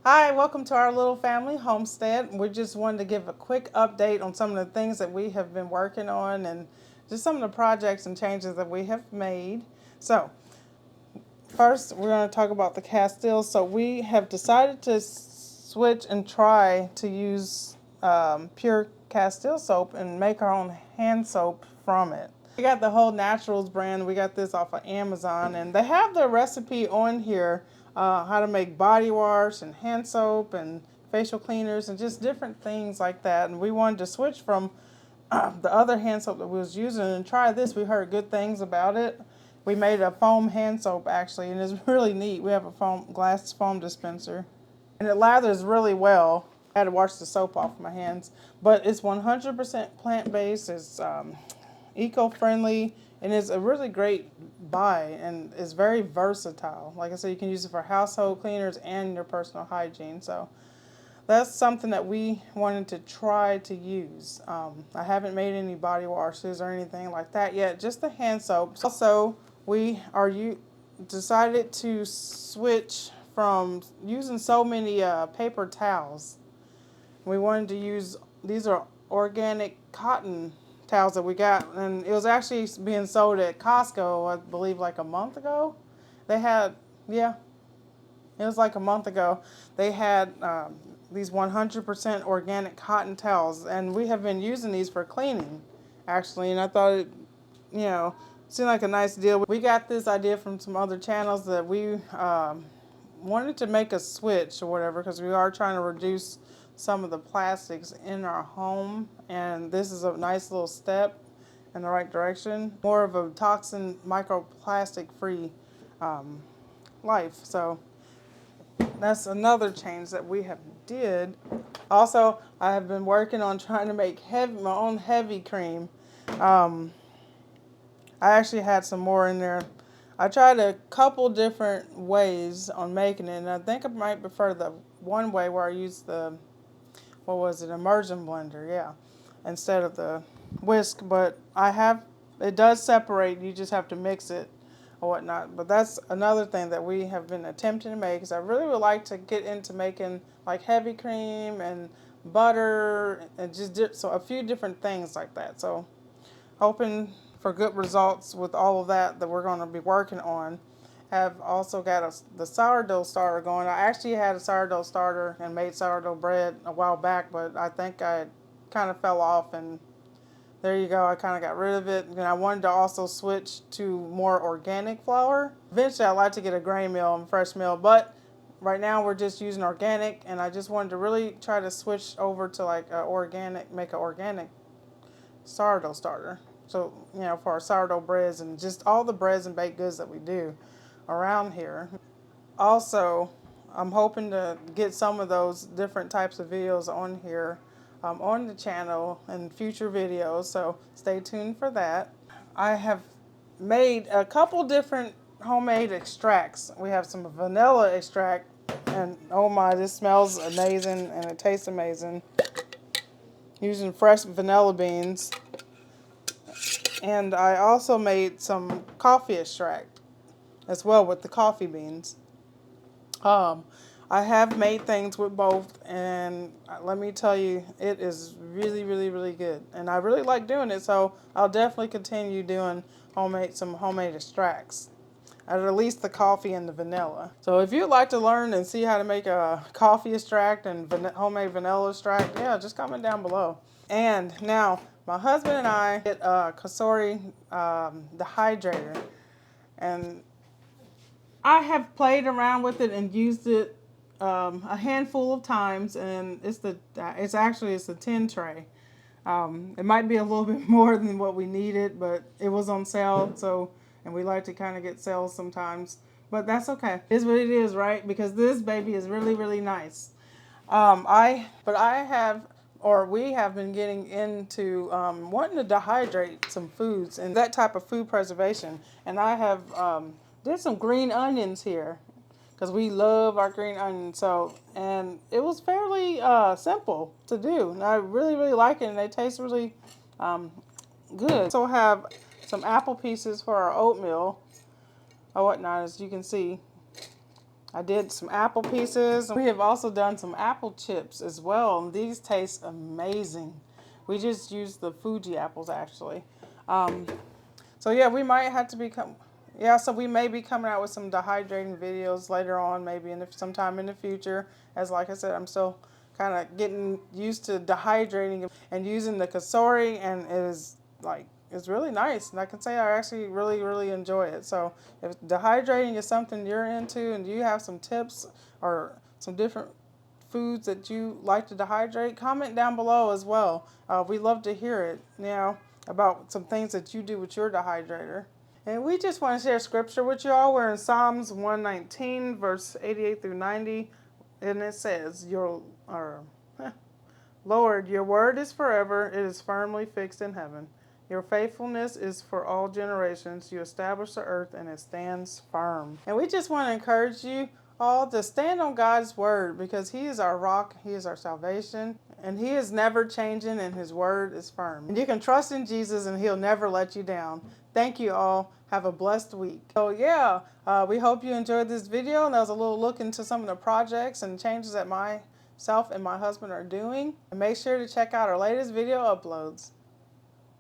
Hi, welcome to our little family homestead. We just wanted to give a quick update on some of the things that we have been working on and just some of the projects and changes that we have made. So, first we're going to talk about the Castile. So we have decided to switch and try to use pure Castile soap and make our own hand soap from it. We got the whole Naturals brand. We got this off of Amazon, and they have the recipe on here, how to make body wash and hand soap and facial cleaners and just different things like that. And we wanted to switch from the other hand soap that we was using and try this. We heard good things about it. We made a foam hand soap actually, and it's really neat. We have a glass foam dispenser, and it lathers really well. I had to wash the soap off my hands, but it's 100% plant-based. It's eco-friendly, and it's a really great buy, and it's very versatile. Like I said, you can use it for household cleaners and your personal hygiene. So that's something that we wanted to try to use. I haven't made any body washes or anything like that yet, just the hand soaps. Also, we are decided to switch from using so many paper towels. We wanted to use, these are organic cotton towels that we got, and it was actually being sold at Costco, I believe, like a month ago. They had, yeah, it was like a month ago. They had these 100% organic cotton towels, and we have been using these for cleaning, actually, and I thought it, seemed like a nice deal. We got this idea from some other channels that we wanted to make a switch or whatever, because we are trying to reduce some of the plastics in our home, and this is a nice little step in the right direction. More of a toxin, microplastic free life. So that's another change that we have did. Also, I have been working on trying to make my own heavy cream. I actually had some more in there. I tried a couple different ways on making it, and I think I might prefer the one way where I used the, immersion blender, yeah, instead of the whisk. But it does separate. You just have to mix it or whatnot. But that's another thing that we have been attempting to make, because I really would like to get into making like heavy cream and butter and just so a few different things like that. So hoping for good results with all of that we're going to be working on. Have also got the sourdough starter going. I actually had a sourdough starter and made sourdough bread a while back, but I think I kind of fell off, and there you go. I kind of got rid of it. And I wanted to also switch to more organic flour. Eventually, I'd like to get a grain mill and fresh mill, but right now we're just using organic, and I just wanted to really try to switch over to like make an organic sourdough starter. So, for our sourdough breads and just all the breads and baked goods that we do around here. Also, I'm hoping to get some of those different types of videos on here, on the channel in future videos, so stay tuned for that. I have made a couple different homemade extracts. We have some vanilla extract, and oh my, this smells amazing and it tastes amazing. Using fresh vanilla beans. And I also made some coffee extract as well with the coffee beans. I have made things with both, and let me tell you, it is really, really, really good. And I really like doing it, so I'll definitely continue doing some homemade extracts. At least the coffee and the vanilla. So if you'd like to learn and see how to make a coffee extract and homemade vanilla extract, yeah, just comment down below. And now, my husband and I get Kasori, the hydrator, and I have played around with it and used it a handful of times, and it's the 10 tray. It might be a little bit more than what we needed, but it was on sale, and we like to kind of get sales sometimes. But that's okay. It is what it is, right? Because this baby is really, really nice. We have been getting into wanting to dehydrate some foods and that type of food preservation. And I have did some green onions here, because we love our green onions. And it was fairly simple to do. And I really, really like it, and they taste really good. Also have some apple pieces for our oatmeal or whatnot. As you can see, I did some apple pieces. We have also done some apple chips as well, and these taste amazing. We just used the Fuji apples actually. Um, so yeah, we might have to become, yeah, so we may be coming out with some dehydrating videos later on, maybe sometime in the future. As like I said, I'm still kind of getting used to dehydrating and using the Kasori, and it is like, it's really nice. And I can say I actually really, really enjoy it. So if dehydrating is something you're into and you have some tips or some different foods that you like to dehydrate, comment down below as well. We love to hear it, about some things that you do with your dehydrator. And we just want to share scripture with you all. We're in Psalms 119, verse 88 through 90. And it says, Lord, your word is forever. It is firmly fixed in heaven. Your faithfulness is for all generations. You establish the earth and it stands firm. And we just want to encourage you all to stand on God's word, because he is our rock, he is our salvation, and he is never changing, and his word is firm. And you can trust in Jesus and he'll never let you down. Thank you all. Have a blessed week. So yeah, we hope you enjoyed this video, and that was a little look into some of the projects and changes that myself and my husband are doing. And make sure to check out our latest video uploads.